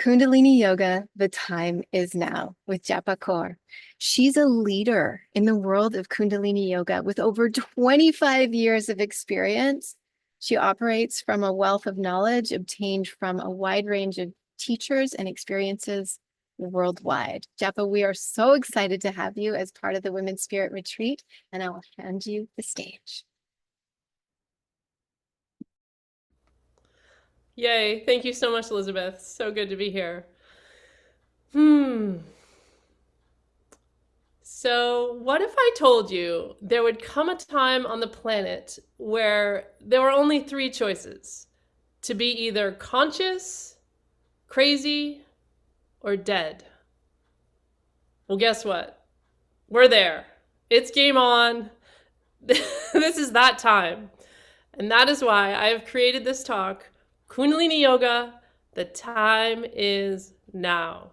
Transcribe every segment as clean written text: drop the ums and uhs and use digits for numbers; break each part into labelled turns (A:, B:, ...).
A: Kundalini Yoga, the time is now with Japa Kaur. She's a leader in the world of Kundalini Yoga with over 25 years of experience. She operates from a wealth of knowledge obtained from a wide range of teachers and experiences worldwide. Japa, we are so excited to have you as part of the Women's Spirit Retreat, and I will hand you the stage.
B: Yay. Thank you so much, Elizabeth. So good to be here. So, what if I told you there would come a time on the planet where there were only three choices: to be either conscious, crazy, or dead? Well, guess what? We're there. It's game on. This is that time. And that is why I have created this talk, Kundalini Yoga, the time is now.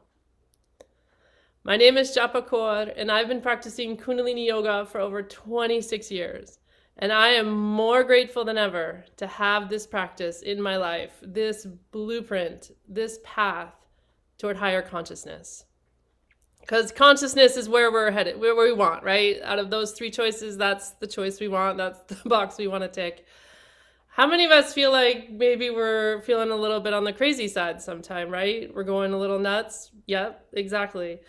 B: My name is Japa Kaur, and I've been practicing Kundalini Yoga for over 26 years. And I am more grateful than ever to have this practice in my life, this blueprint, this path toward higher consciousness. Because consciousness is where we're headed, where we want, right? Out of those three choices, that's the choice we want. That's the box we want to tick. How many of us feel like maybe we're feeling a little bit on the crazy side sometime, right? We're going a little nuts. Yep, exactly.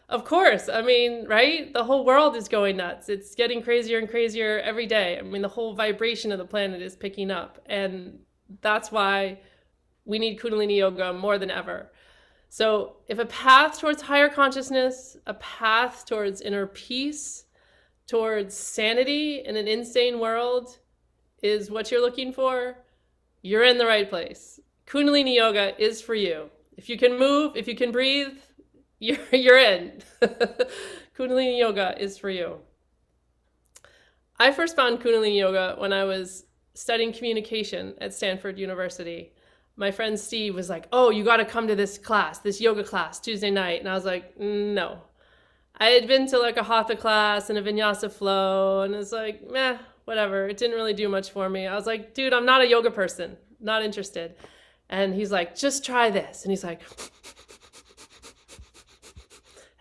B: Of course. I mean, right? The whole world is going nuts. It's getting crazier and crazier every day. I mean, the whole vibration of the planet is picking up. And that's why we need Kundalini Yoga more than ever. So if a path towards higher consciousness, a path towards inner peace, towards sanity in an insane world is what you're looking for, you're in the right place. Kundalini Yoga is for you. If you can move, if you can breathe, you're in. Kundalini Yoga is for you. I first found Kundalini Yoga when I was studying communication at Stanford University. My friend Steve was like, "Oh, you got to come to this class, this yoga class, Tuesday night." And I was like, "No." I had been to like a hatha class and a vinyasa flow, and it's like, meh, whatever. It didn't really do much for me. I was like, dude, I'm not a yoga person, not interested. And he's like, just try this. And he's like,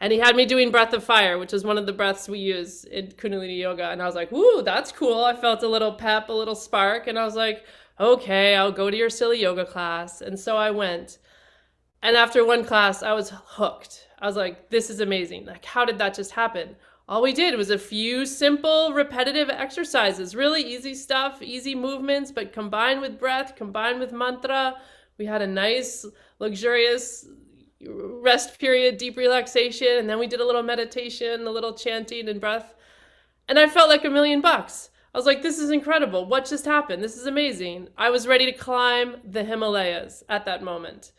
B: and he had me doing breath of fire, which is one of the breaths we use in Kundalini Yoga. And I was like, "Ooh, that's cool." I felt a little pep, a little spark. And I was like, okay, I'll go to your silly yoga class. And so I went. And after one class, I was hooked. I was like, this is amazing. Like, how did that just happen? All we did was a few simple, repetitive exercises, really easy stuff, easy movements, but combined with breath, combined with mantra. We had a nice, luxurious rest period, deep relaxation, and then we did a little meditation, a little chanting and breath. And I felt like $1,000,000. I was like, this is incredible. What just happened? This is amazing. I was ready to climb the Himalayas at that moment.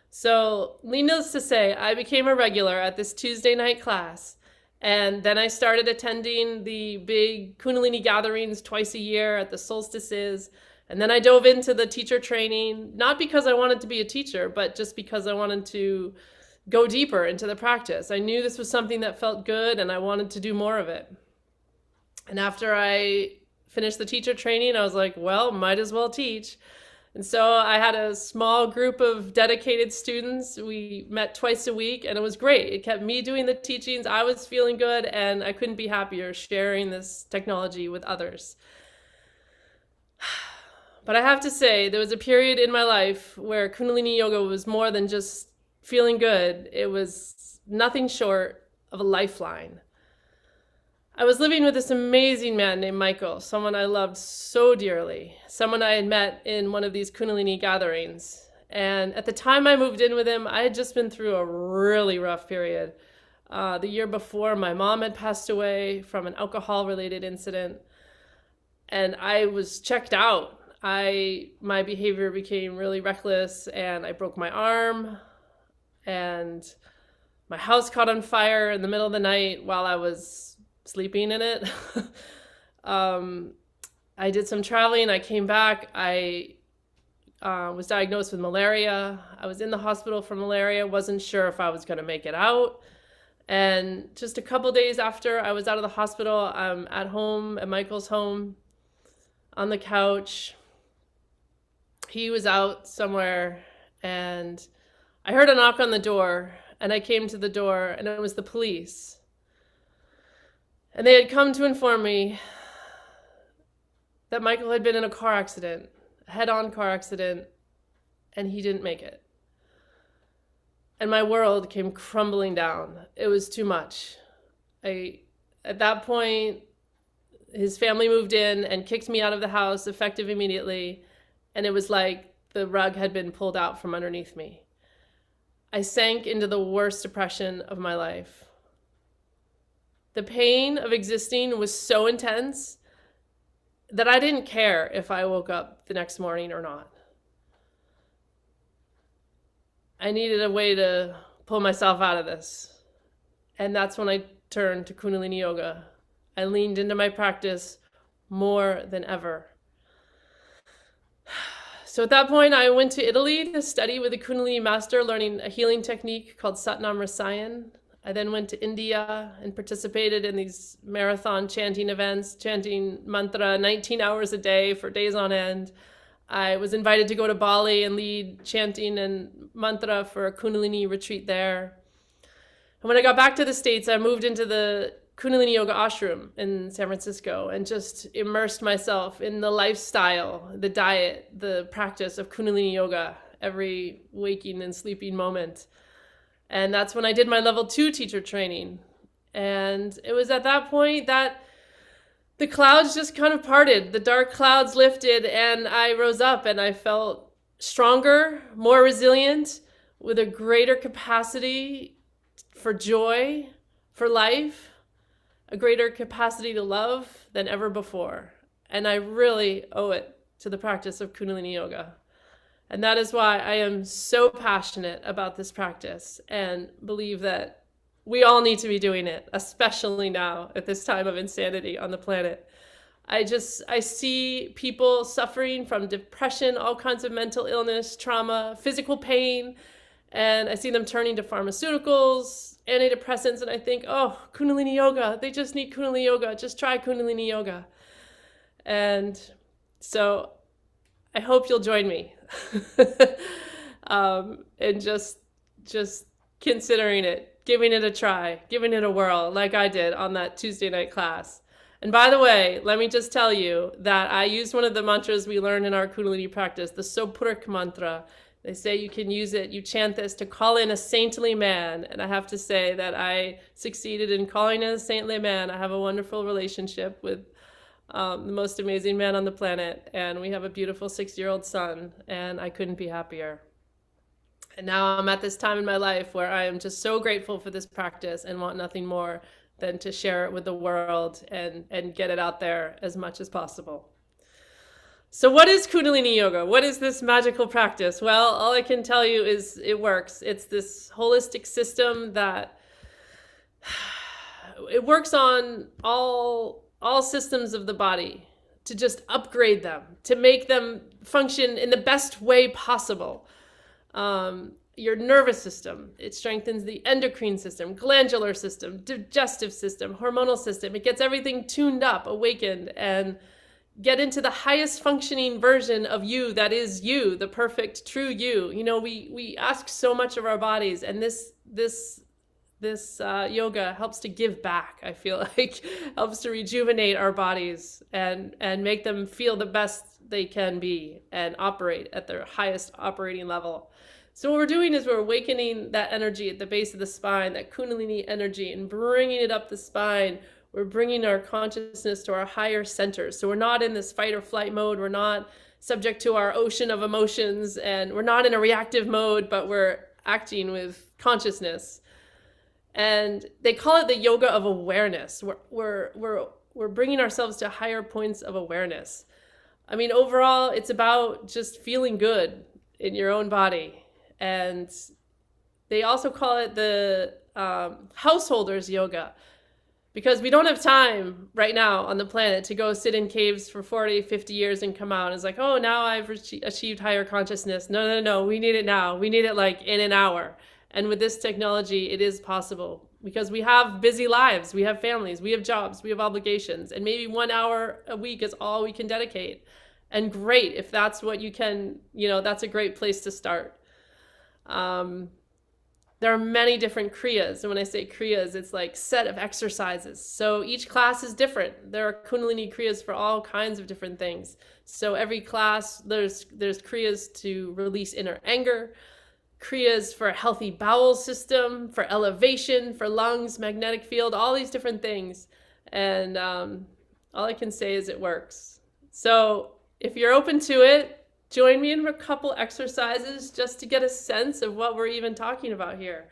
B: So, needless to say, I became a regular at this Tuesday night class. And then I started attending the big Kundalini gatherings twice a year at the solstices. And then I dove into the teacher training, not because I wanted to be a teacher, but just because I wanted to go deeper into the practice. I knew this was something that felt good and I wanted to do more of it. And after I finished the teacher training, I was like, well, might as well teach. And so I had a small group of dedicated students. We met twice a week and it was great. It kept me doing the teachings. I was feeling good and I couldn't be happier sharing this technology with others. But I have to say, there was a period in my life where Kundalini Yoga was more than just feeling good. It was nothing short of a lifeline. I was living with this amazing man named Michael, someone I loved so dearly, someone I had met in one of these Kundalini gatherings. And at the time I moved in with him, I had just been through a really rough period. The year before, my mom had passed away from an alcohol-related incident, and I was checked out. My behavior became really reckless, and I broke my arm, and my house caught on fire in the middle of the night while I was sleeping in it. I did some traveling. I came back. I was diagnosed with malaria. I was in the hospital for malaria. Wasn't sure if I was going to make it out. And just a couple days after I was out of the hospital, I'm at home, at Michael's home, on the couch. He was out somewhere, and I heard a knock on the door, and I came to the door, and it was the police. And they had come to inform me that Michael had been in a car accident, a head-on car accident, and he didn't make it. And my world came crumbling down. It was too much. At that point, his family moved in and kicked me out of the house, effective immediately. And it was like the rug had been pulled out from underneath me. I sank into the worst depression of my life. The pain of existing was so intense that I didn't care if I woke up the next morning or not. I needed a way to pull myself out of this. And that's when I turned to Kundalini Yoga. I leaned into my practice more than ever. So at that point, I went to Italy to study with a Kundalini master, learning a healing technique called Satnam Rasayan. I then went to India and participated in these marathon chanting events, chanting mantra 19 hours a day for days on end. I was invited to go to Bali and lead chanting and mantra for a Kundalini retreat there. And when I got back to the States, I moved into the Kundalini Yoga ashram in San Francisco and just immersed myself in the lifestyle, the diet, the practice of Kundalini Yoga every waking and sleeping moment. And that's when I did my level 2 teacher training. And it was at that point that the clouds just kind of parted. The dark clouds lifted and I rose up and I felt stronger, more resilient, with a greater capacity for joy, for life, a greater capacity to love than ever before. And I really owe it to the practice of Kundalini Yoga. And that is why I am so passionate about this practice and believe that we all need to be doing it, especially now at this time of insanity on the planet. I see people suffering from depression, all kinds of mental illness, trauma, physical pain, and I see them turning to pharmaceuticals, antidepressants, and I think, oh, Kundalini Yoga, they just need Kundalini Yoga, just try Kundalini Yoga. And so I hope you'll join me and just considering it, giving it a try, giving it a whirl like I did on that Tuesday night class. And by the way, let me just tell you that I used one of the mantras we learned in our Kundalini practice, the Soprik mantra. They say you can use it, you chant this to call in a saintly man. And I have to say that I succeeded in calling in a saintly man. I have a wonderful relationship with the most amazing man on the planet. And we have a beautiful 6-year-old son. And I couldn't be happier. And now I'm at this time in my life where I am just so grateful for this practice and want nothing more than to share it with the world and get it out there as much as possible. So what is Kundalini Yoga? What is this magical practice? Well, all I can tell you is it works. It's this holistic system that it works on all systems of the body to just upgrade them, to make them function in the best way possible. Your nervous system, it strengthens the endocrine system, glandular system, digestive system, hormonal system. It gets everything tuned up, awakened, and get into the highest functioning version of you that is you, the perfect, true you. You know, we ask so much of our bodies, and this yoga helps to give back. I feel like helps to rejuvenate our bodies and make them feel the best they can be and operate at their highest operating level. So what we're doing is we're awakening that energy at the base of the spine, that Kundalini energy, and bringing it up the spine. We're bringing our consciousness to our higher centers. So we're not in this fight or flight mode. We're not subject to our ocean of emotions, and we're not in a reactive mode, but we're acting with consciousness. And they call it the yoga of awareness. We're bringing ourselves to higher points of awareness. I mean, overall, it's about just feeling good in your own body. And they also call it the householder's yoga, because we don't have time right now on the planet to go sit in caves for 40, 50 years and come out. And it's like, oh, now I've achieved higher consciousness. No. We need it now. We need it like in an hour. And with this technology, it is possible because we have busy lives. We have families. We have jobs. We have obligations. And maybe 1 hour a week is all we can dedicate. And great, if that's what you can, that's a great place to start. There are many different kriyas. And when I say kriyas, it's like set of exercises. So each class is different. There are Kundalini kriyas for all kinds of different things. So every class, there's kriyas to release inner anger, kriyas for a healthy bowel system, for elevation, for lungs, magnetic field, all these different things. And all I can say is it works. So if you're open to it, join me in a couple exercises just to get a sense of what we're even talking about here.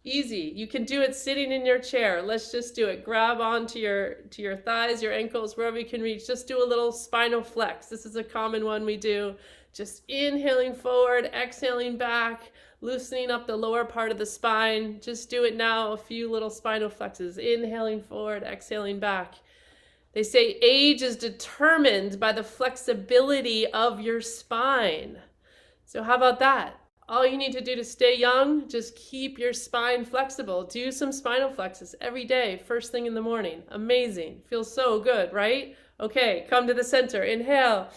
B: Easy. You can do it sitting in your chair. Let's just do it. Grab onto your thighs, your ankles, wherever you can reach. Just do a little spinal flex. This is a common one we do. Just inhaling forward, exhaling back, loosening up the lower part of the spine. Just do it now. A few little spinal flexes. Inhaling forward, exhaling back. They say age is determined by the flexibility of your spine. So how about that? All you need to do to stay young, just keep your spine flexible. Do some spinal flexes every day, first thing in the morning. Amazing. Feels so good, right? Okay, come to the center. Inhale.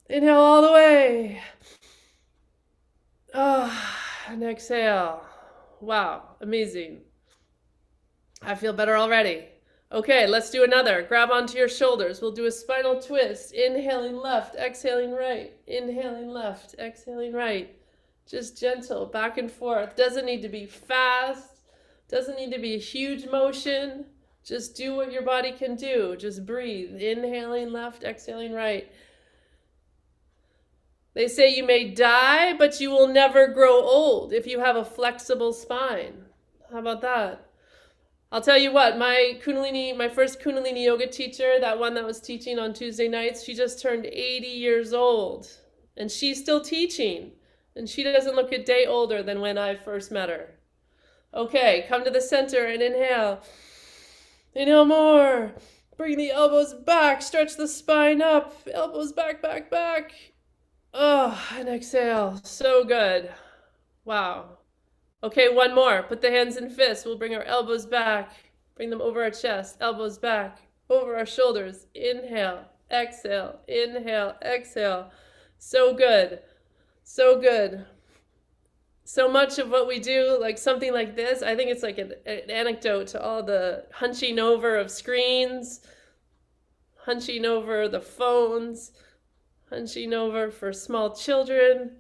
B: Inhale all the way. And exhale. Wow, amazing. I feel better already. Okay, let's do another. Grab onto your shoulders. We'll do a spinal twist. Inhaling left, exhaling right. Inhaling left, exhaling right. Just gentle, back and forth. Doesn't need to be fast. Doesn't need to be a huge motion. Just do what your body can do. Just breathe. Inhaling left, exhaling right. They say you may die, but you will never grow old if you have a flexible spine. How about that? I'll tell you what, my first Kundalini Yoga teacher, that one that was teaching on Tuesday nights, she just turned 80 years old. And she's still teaching. And she doesn't look a day older than when I first met her. Okay, come to the center and inhale. Inhale more. Bring the elbows back. Stretch the spine up. Elbows back, back, back. And exhale. So good. Wow. Okay, one more. Put the hands in fists. We'll bring our elbows back. Bring them over our chest. Elbows back. Over our shoulders. Inhale. Exhale. Inhale. Exhale. So good. So good. So much of what we do, like something like this, I think it's like an anecdote to all the hunching over of screens, hunching over the phones, hunching over for small children.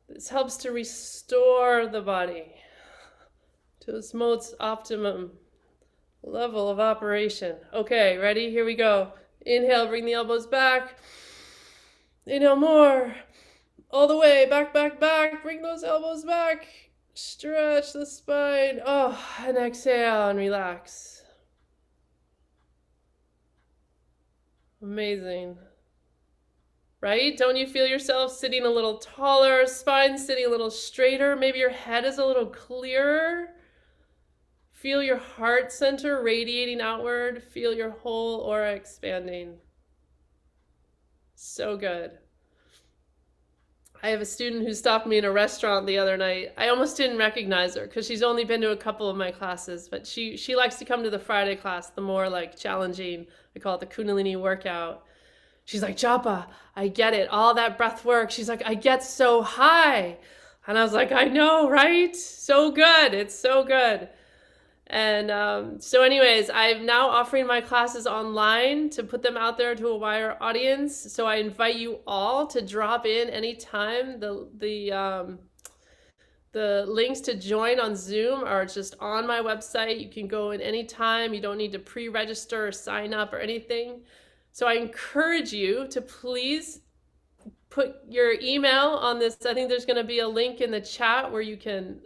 B: This helps to restore the body to its most optimum level of operation. Okay, ready? Here we go. Inhale, bring the elbows back. Inhale more. All the way, back, back, back. Bring those elbows back. Stretch the spine. And exhale and relax. Amazing. Right? Don't you feel yourself sitting a little taller, spine sitting a little straighter? Maybe your head is a little clearer. Feel your heart center radiating outward. Feel your whole aura expanding. So good. I have a student who stopped me in a restaurant the other night. I almost didn't recognize her because she's only been to a couple of my classes, but she likes to come to the Friday class, the more like challenging, I call it the Kundalini workout. She's like, Japa, I get it. All that breath work. She's like, I get so high. And I was like, I know, right? So good. It's so good. And so anyways, I'm now offering my classes online to put them out there to a wider audience. So I invite you all to drop in anytime. The links to join on Zoom are just on my website. You can go in anytime. You don't need to pre-register or sign up or anything. So I encourage you to please put your email on this. I think there's going to be a link in the chat where you can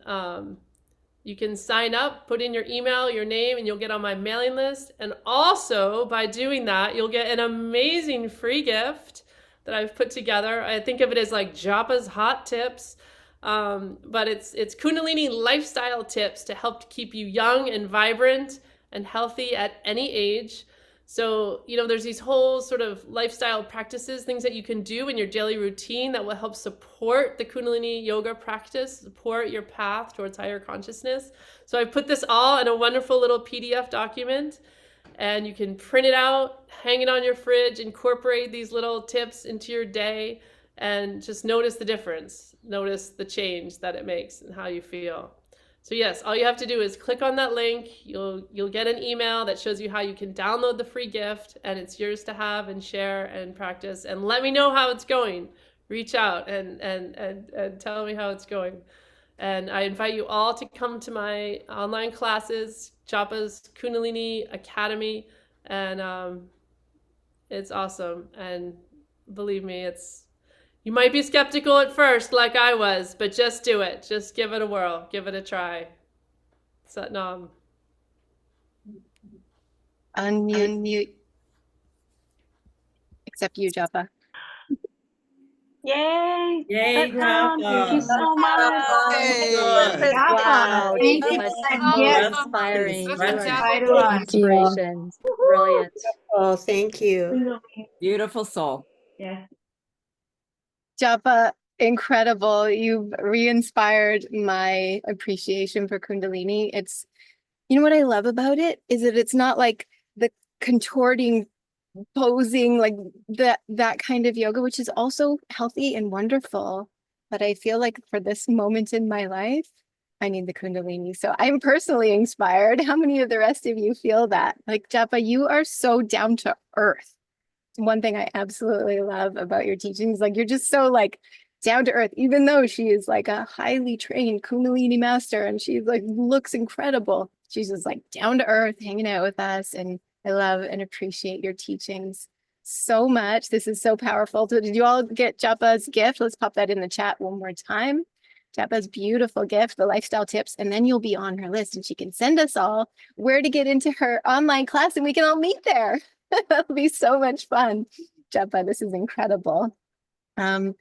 B: sign up, put in your email, your name, and you'll get on my mailing list. And also by doing that, you'll get an amazing free gift that I've put together. I think of it as like Japa's hot tips, but it's Kundalini lifestyle tips to help keep you young and vibrant and healthy at any age. So, there's these whole sort of lifestyle practices, things that you can do in your daily routine that will help support the Kundalini yoga practice, support your path towards higher consciousness. So I put this all in a wonderful little PDF document, and you can print it out, hang it on your fridge, incorporate these little tips into your day. and just notice the difference. Notice the change that it makes and how you feel. So yes, all you have to do is click on that link. You'll get an email that shows you how you can download the free gift, and it's yours to have and share and practice. And let me know how it's going. Reach out and tell me how it's going. And I invite you all to come to my online classes, Japa's Kundalini Academy, and it's awesome. And believe me, you might be skeptical at first, like I was, but just do it. Just give it a whirl. Give it a try. Sat Nam.
A: Unmute. Except you, Japa.
C: Yay!
D: Yay,
C: Satnam, thank you
D: Japa.
C: so much.
D: Good.
A: Wow,
C: Thank
A: so
C: you
A: much
C: for that gift.
A: inspiring. You are
C: Inspired
A: such
C: us.
A: inspirations. Brilliant.
D: Oh, thank you.
E: Beautiful soul.
C: Yeah.
A: Japa, incredible. You've re-inspired my appreciation for Kundalini. It's, you know what I love about it is that it's not like the contorting, posing, like that kind of yoga, which is also healthy and wonderful. But I feel like for this moment in my life, I need the Kundalini. So I'm personally inspired. How many of the rest of you feel that? Like, Japa, you are so down to earth. One thing I absolutely love about your teachings, like you're just so like down to earth, even though she is like a highly trained Kundalini master and she like looks incredible. She's just like down to earth, hanging out with us. And I love and appreciate your teachings so much. This is so powerful. So did you all get Japa's gift? Let's pop that in the chat one more time. Japa's beautiful gift, the lifestyle tips, and then you'll be on her list and she can send us all where to get into her online class and we can all meet there. That'll be so much fun. Japa, this is incredible. I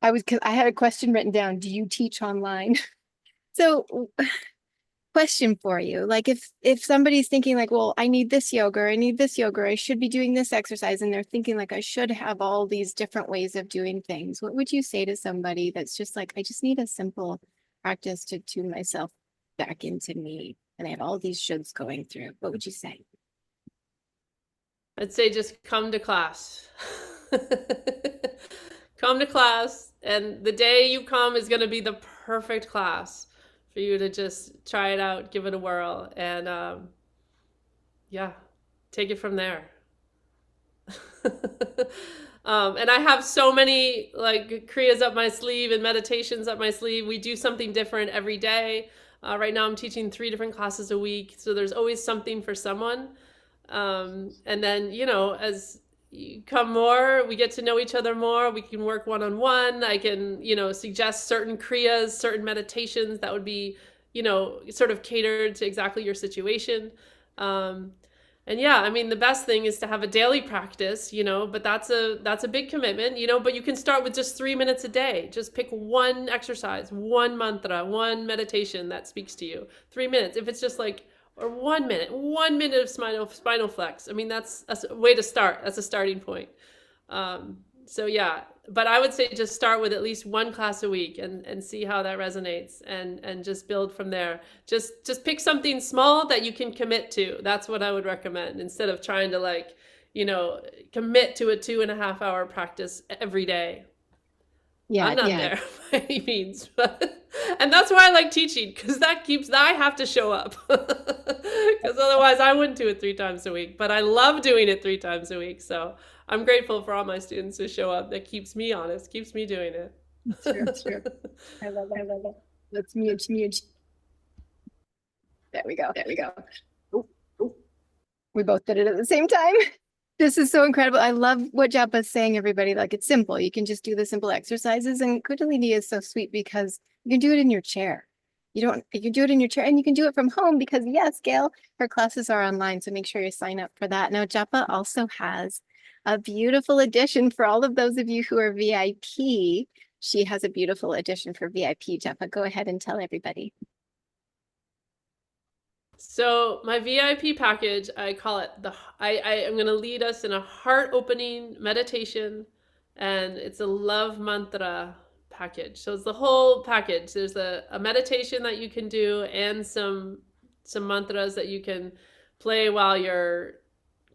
A: had a question written down. Do you teach online? So question for you. Like if somebody's thinking like, well, I need this yoga, or I need this yoga, or I should be doing this exercise, and they're thinking like I should have all these different ways of doing things, what would you say to somebody that's just like, I just need a simple practice to tune myself back into me, and I have all these shoulds going through? What would you say?
B: I'd say just come to class. Come to class, and the day you come is going to be the perfect class for you to just try it out, give it a whirl, and yeah, take it from there. And I have so many like kriyas up my sleeve and meditations up my sleeve. We do something different every day. Right now I'm teaching 3 different classes a week, so there's always something for someone. And then, as you come more, we get to know each other more. We can work one-on-one. I can, suggest certain kriyas, certain meditations that would be, sort of catered to exactly your situation. And yeah, I mean, the best thing is to have a daily practice, but that's a big commitment, but you can start with just 3 minutes a day. Just pick one exercise, one mantra, one meditation that speaks to you. 3 minutes. If it's just like, or 1 minute, 1 minute of spinal flex. I mean, that's a way to start. That's a starting point. So yeah, but I would say just start with at least 1 class a week and see how that resonates and just build from there. Just pick something small that you can commit to. That's what I would recommend, instead of trying to commit to a 2.5-hour practice every day. Yeah, I'm not there by any means, and that's why I like teaching, because I have to show up, because otherwise I wouldn't do it 3 times a week. But I love doing it 3 times a week, so I'm grateful for all my students who show up. That keeps me honest, keeps me doing it.
A: It's true. I love it. Let's mute. There we go. Ooh. We both did it at the same time. This is so incredible. I love what Japa's saying, everybody. Like, it's simple. You can just do the simple exercises. And Kundalini is so sweet because you can do it in your chair. You can do it in your chair, and you can do it from home because, yes, Gail, her classes are online. So make sure you sign up for that. Now, Japa also has a beautiful edition for all of those of you who are VIP. She has a beautiful edition for VIP. Japa, go ahead and tell everybody.
B: So my VIP package, I call it I am going to lead us in a heart-opening meditation, and it's a love mantra package. So it's the whole package. There's a meditation that you can do and some mantras that you can play while you're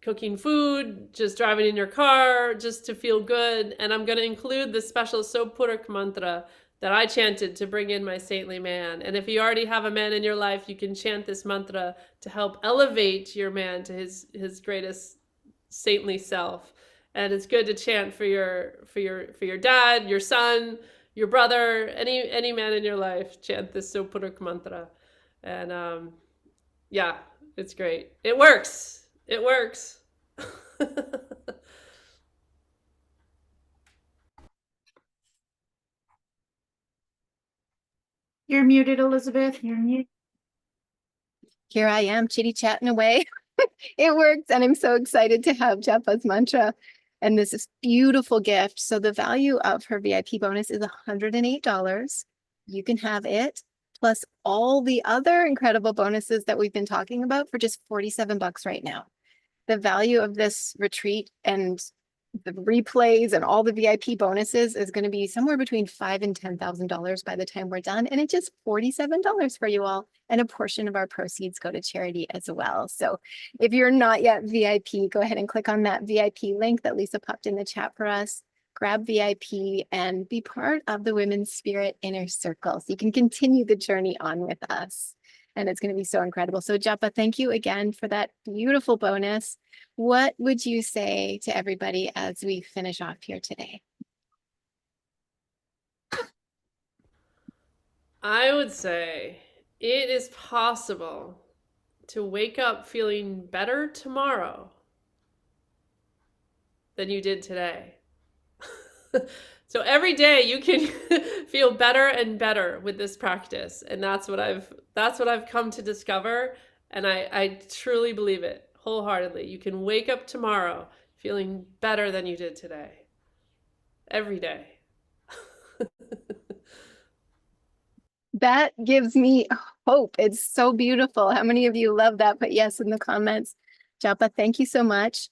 B: cooking food, just driving in your car, just to feel good. And I'm going to include the special Sopurak mantra that I chanted to bring in my saintly man. And if you already have a man in your life, you can chant this mantra to help elevate your man to his greatest saintly self. And it's good to chant for your dad, your son, your brother, any man in your life. Chant this Sopurak mantra, and yeah, it's great. It works. It works.
C: You're muted, Elizabeth. You're muted.
A: Here I am chitty chatting away. It works. And I'm so excited to have Jeppa's mantra and this beautiful gift. So the value of her VIP bonus is $108. You can have it plus all the other incredible bonuses that we've been talking about for just $47 right now. The value of this retreat and the replays and all the VIP bonuses is going to be somewhere between $5,000 and $10,000 by the time we're done. And it's just $47 for you all. And a portion of our proceeds go to charity as well. So if you're not yet VIP, go ahead and click on that VIP link that Lisa popped in the chat for us. Grab VIP and be part of the Women's Spirit Inner Circle so you can continue the journey on with us. And it's going to be so incredible. So Jeppa, thank you again for that beautiful bonus. What would you say to everybody as we finish off here today?
B: I would say it is possible to wake up feeling better tomorrow than you did today. So every day you can feel better and better with this practice. And that's what I've come to discover. And I truly believe it wholeheartedly. You can wake up tomorrow feeling better than you did today. Every day.
A: That gives me hope. It's so beautiful. How many of you love that? Put yes in the comments. Jeppa, thank you so much.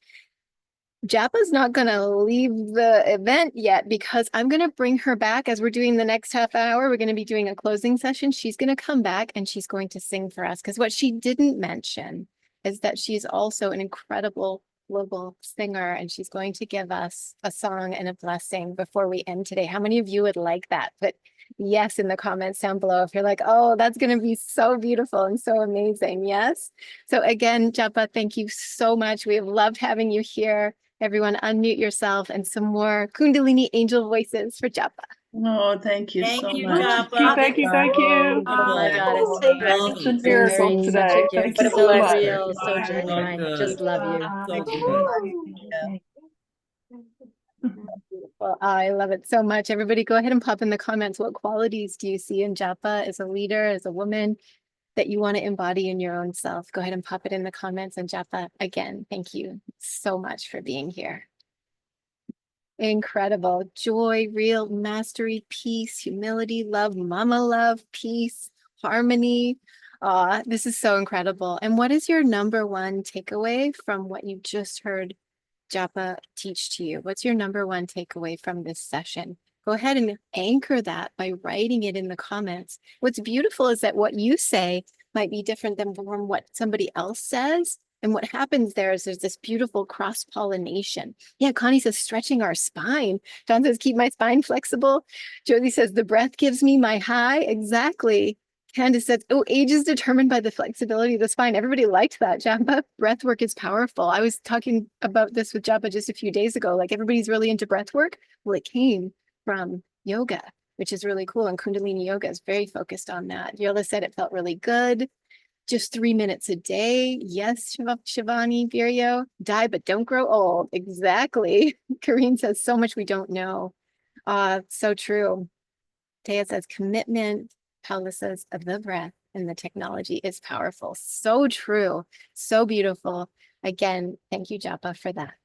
A: Jeppa's not going to leave the event yet because I'm going to bring her back as we're doing the next half hour. We're going to be doing a closing session. She's going to come back and she's going to sing for us because what she didn't mention is that she's also an incredible global singer and she's going to give us a song and a blessing before we end today. How many of you would like that? Put yes in the comments down below if you're like, oh, that's going to be so beautiful and so amazing. Yes. So again, Jeppa, thank you so much. We have loved having you here. Everyone unmute yourself and some more Kundalini angel voices for Jeppa.
E: Oh, thank you
D: Thank
E: so
D: you,
E: much.
D: Jeppa.
C: Thank you. Thank you.
F: Oh my God, it's
D: Thank
E: Love
C: It's a
E: it.
C: miracle
F: such a
C: today.
F: gift.
C: Thank you
F: So
C: so much.
F: real, so
E: So
F: genuine.
E: good.
F: Just love you.
E: So good.
A: Well, I love it so much. Everybody go ahead and pop in the comments. What qualities do you see in Jeppa as a leader, as a woman that you want to embody in your own self? Go ahead and pop it in the comments. And Jeppa, again, thank you so much for being here. Incredible. Joy, real mastery, peace, humility, love, mama love, peace, harmony. This is so incredible. And what is your number one takeaway from what you just heard Jeppa teach to you? What's your number one takeaway from this session? Go ahead and anchor that by writing it in the comments. What's beautiful is that what you say might be different than from what somebody else says. And what happens there is there's this beautiful cross-pollination. Yeah, Connie says stretching our spine. John says keep my spine flexible. Josie says the breath gives me my high. Exactly. Candace says, oh, age is determined by the flexibility of the spine. Everybody liked that. Jeppa, breath work is powerful. I was talking about this with Jeppa just a few days ago. Like everybody's really into breath work. Well, it came from yoga, which is really cool. And Kundalini Yoga is very focused on that. Yola said it felt really good. Just 3 minutes a day. Yes, Shivani, Viryo. Die, but don't grow old. Exactly. Kareen says so much we don't know. So true. Taya says commitment. Paula says the breath and the technology is powerful. So true. So beautiful. Again, thank you, Jeppa, for that.